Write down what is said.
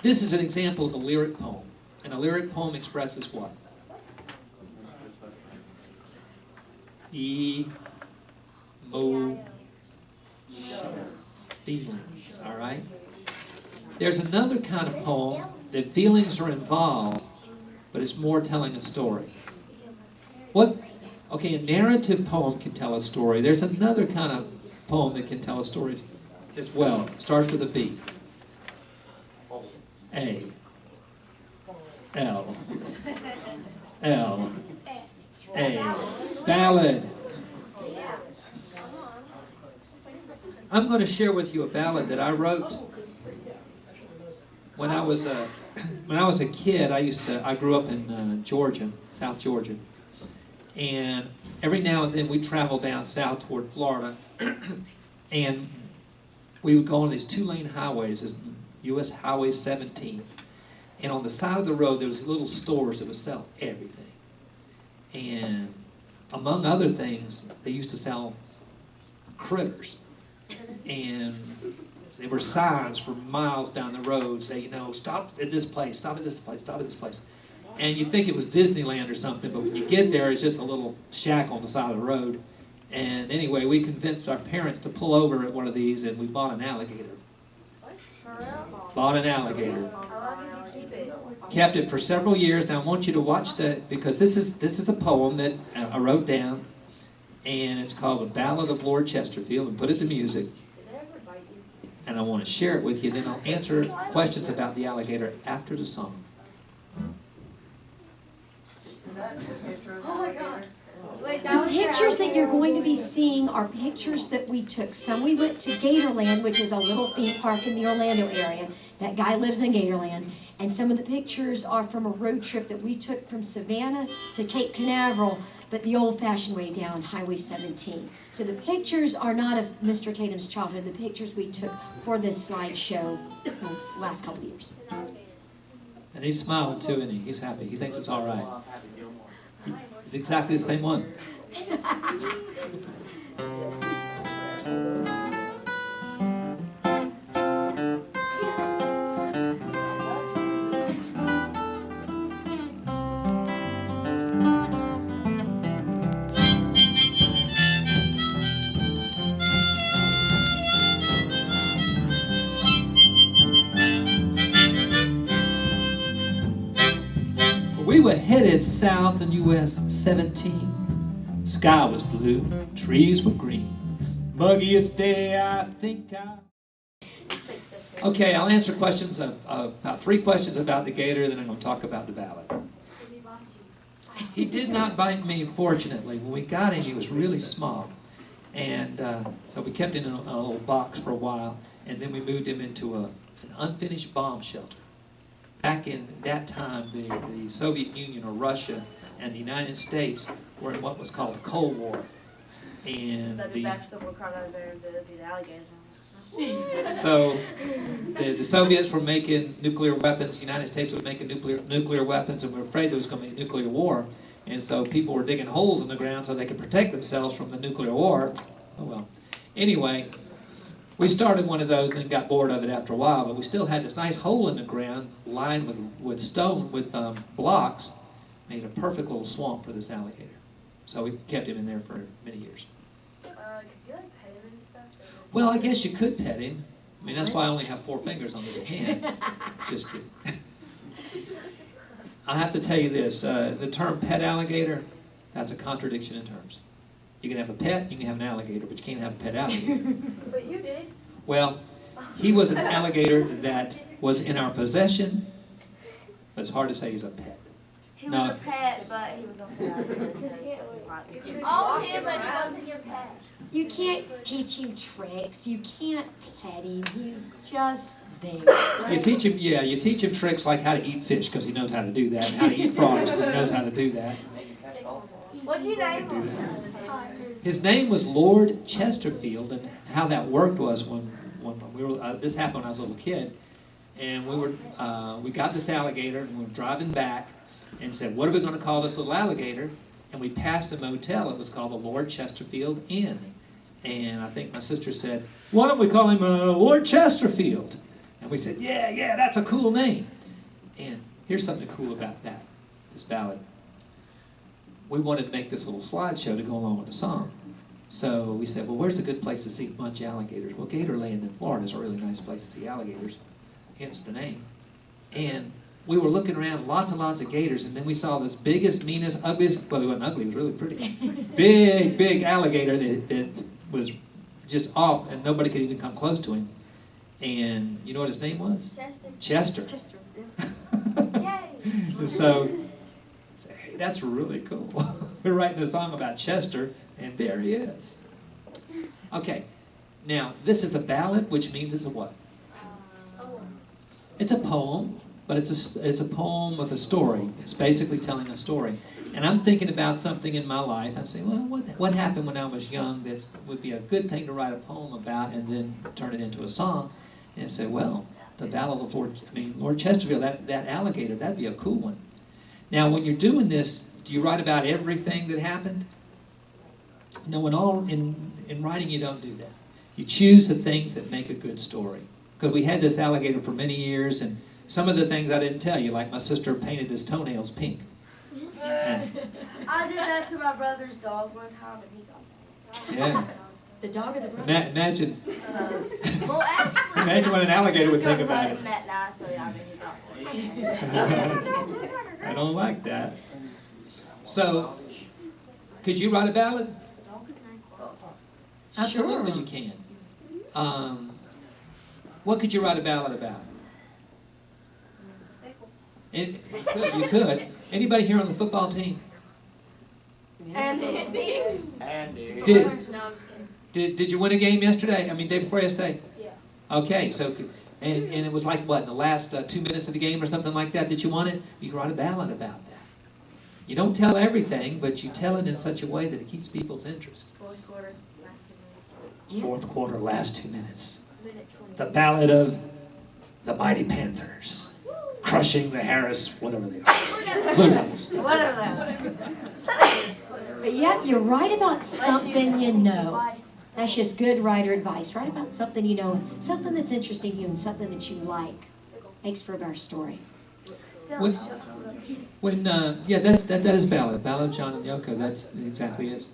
This is an example of a lyric poem. And a lyric poem expresses what? Feelings, all right? There's another kind of poem that feelings are involved, but it's more telling a story. What? Okay, a narrative poem can tell a story. There's another kind of poem that can tell a story as well. It starts with a B. A. L. L. A. Ballad. I'm going to share with you a ballad that I wrote when I was a kid. I grew up in Georgia, South Georgia, and every now and then we traveled down south toward Florida, and we would go on these two-lane highways, U.S. Highway 17, and on the side of the road there was little stores that would sell everything, and among other things they used to sell critters. And there were signs for miles down the road saying, you know, stop at this place, stop at this place, stop at this place. And you'd think it was Disneyland or something, but when you get there, it's just a little shack on the side of the road. And anyway, we convinced our parents to pull over at one of these, and we bought an alligator. Bought an alligator. How long did you keep it? Kept it for several years. Now I want you to watch that, because this is a poem that I wrote down. And it's called The Ballad of Lord Chesterfield, and put it to music. And I want to share it with you, then I'll answer questions about the alligator after the song. Oh my God. The pictures that you're going to be seeing are pictures that we took. Some we went to Gatorland, which is a little theme park in the Orlando area. That guy lives in Gatorland. And some of the pictures are from a road trip that we took from Savannah to Cape Canaveral, but the old-fashioned way down Highway 17. So the pictures are not of Mr. Tatum's childhood, the pictures we took for this slideshow last couple of years. And he's smiling too, isn't he? He's happy. He thinks it's all right. It's exactly the same one. We were headed south in US 17. Sky was blue, trees were green. Muggiest day I think I... Okay, I'll answer questions about 3 questions about the gator, then I'm going to talk about the ballad. He did not bite me, fortunately. When we got him, he was really small. And so we kept him in a little box for a while, and then we moved him into an unfinished bomb shelter. Back in that time, the Soviet Union, or Russia, and the United States were in what was called the Cold War. And so the Soviets were making nuclear weapons, the United States was making nuclear weapons, and we were afraid there was going to be a nuclear war. And so people were digging holes in the ground so they could protect themselves from the nuclear war. Oh well. Anyway, we started one of those and then got bored of it after a while, but we still had this nice hole in the ground lined with stone, with blocks, made a perfect little swamp for this alligator. So we kept him in there for many years. Could you like pet him and stuff? Well, I guess you could pet him. I mean, that's why I only have 4 fingers on this hand. Just kidding. I have to tell you this, the term pet alligator, that's a contradiction in terms. You can have a pet, you can have an alligator, but you can't have a pet alligator. But you did. Well, he was an alligator that was in our possession, but it's hard to say he's a pet. He was a pet, but he was also an alligator. Oh, him, but he wasn't your pet. You can't teach him tricks. You can't pet him. He's just there. You teach him tricks like how to eat fish, because he knows how to do that, and how to eat frogs, because he knows how to do that. What'd you name him? His name was Lord Chesterfield, and how that worked was when we were, this happened when I was a little kid, and we got this alligator, and we were driving back, and said, what are we going to call this little alligator? And we passed a motel. It was called the Lord Chesterfield Inn. And I think my sister said, why don't we call him Lord Chesterfield? And we said, yeah, that's a cool name. And here's something cool about that, this ballad. We wanted to make this little slideshow to go along with the song. So we said, well, where's a good place to see a bunch of alligators? Well, Gatorland in Florida is a really nice place to see alligators, hence the name. And we were looking around, lots and lots of gators, and then we saw this biggest, meanest, ugliest, well, he wasn't ugly, he was really pretty, big alligator that was just off, and nobody could even come close to him. And you know what his name was? Chester. Chester. Yay! So, hey, that's really cool. We're writing a song about Chester, and there he is. Okay, now this is a ballad, which means it's a what? It's a poem, but it's a poem with a story. It's basically telling a story. And I'm thinking about something in my life. I say, well, what happened when I was young that would be a good thing to write a poem about and then turn it into a song? And I say, well, the Ballad of Lord Chesterfield, that alligator, that'd be a cool one. Now, when you're doing this, do you write about everything that happened? No, in writing you don't do that. You choose the things that make a good story. Because we had this alligator for many years, and some of the things I didn't tell you, like my sister painted his toenails pink. I did that to my brother's dog one time, and he got that. Yeah. The dog or the brother? Imagine. Well, actually, Imagine what an alligator would think about it. That night, so yeah, he got one. I don't like that. So, could you write a ballad? Absolutely, you can. What could you write a ballad about? You could. Anybody here on the football team? Andy. Did you win a game yesterday? I mean, day before yesterday? Yeah. Okay, so, and it was like what, in the last 2 minutes of the game or something like that that you won it? You can write a ballad about that. You don't tell everything, but you tell it in such a way that it keeps people's interest. Fourth quarter, last 2 minutes. Fourth quarter, last 2 minutes. The ballad of the Mighty Panthers, crushing the Harris, whatever they are. Blue Devils. Whatever that. But yeah, you write about something you know. That's just good writer advice. Write about something you know, something that's interesting to you, and something that you like. Makes for a better story. Yeah, that is ballad. Ballad of John and Yoko. That's exactly it.